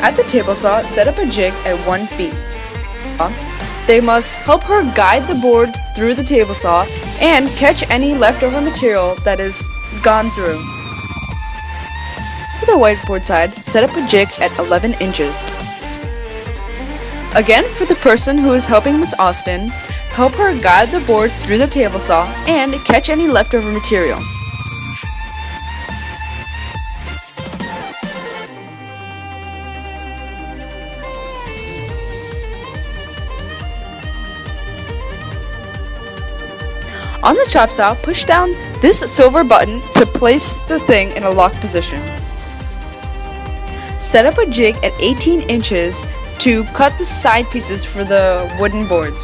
At the table saw, set up a jig at 1 feet. They must help her guide the board through the table saw and catch any leftover material that is gone through. To the whiteboard side, set up a jig at 11 inches. Again, for the person who is helping Miss Austin, help her guide the board through the table saw and catch any leftover material. On the chop saw, push down this silver button to place the thing in a locked position. Set up a jig at 18 inches to cut the side pieces for the wooden boards.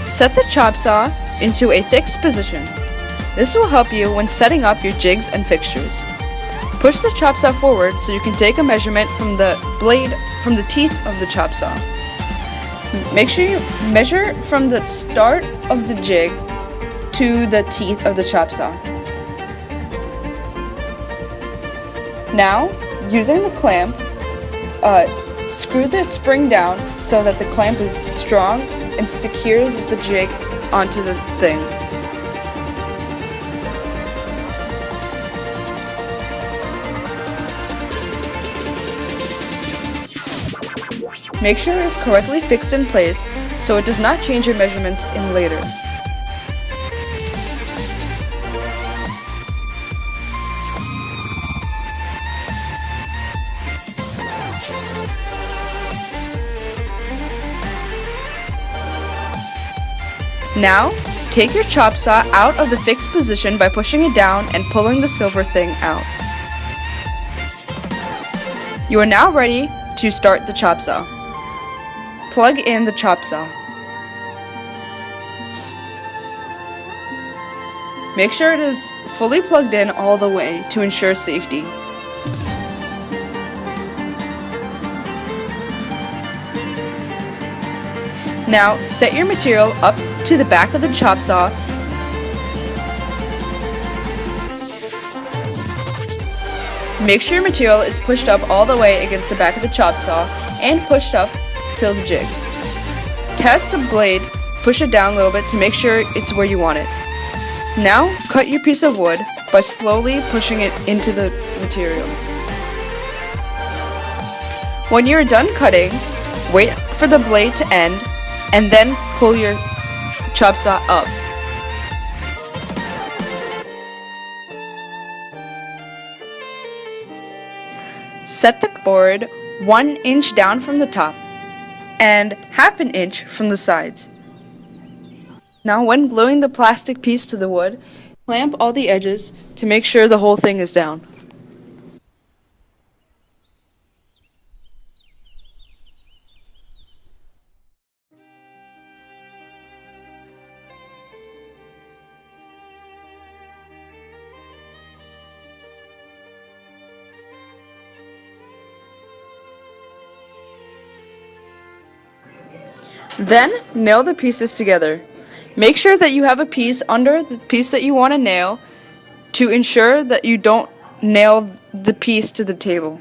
Set the chop saw into a fixed position. This will help you when setting up your jigs and fixtures. Push the chop saw forward so you can take a measurement from the teeth of the chop saw. Make sure you measure from the start of the jig to the teeth of the chop saw. Now, using the clamp, screw the spring down so that the clamp is strong and secures the jig onto the thing. Make sure it is correctly fixed in place so it does not change your measurements in later. Now, take your chop saw out of the fixed position by pushing it down and pulling the silver thing out. You are now ready to start the chop saw. Plug in the chop saw. Make sure it is fully plugged in all the way to ensure safety. Now, set your material up to the back of the chop saw . Make sure your material is pushed up all the way against the back of the chop saw and pushed up till the jig. Test the blade, push it down a little bit to make sure it's where you want it. Now, cut your piece of wood by slowly pushing it into the material. When you're done cutting, wait for the blade to end and then pull your chop saw up. Set the board 1 inch down from the top and ½ an inch from the sides. Now, when gluing the plastic piece to the wood, clamp all the edges to make sure the whole thing is down. Then, nail the pieces together. Make sure that you have a piece under the piece that you want to nail to ensure that you don't nail the piece to the table.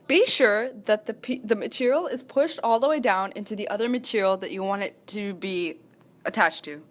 Be sure that the material is pushed all the way down into the other material that you want it to be attached to.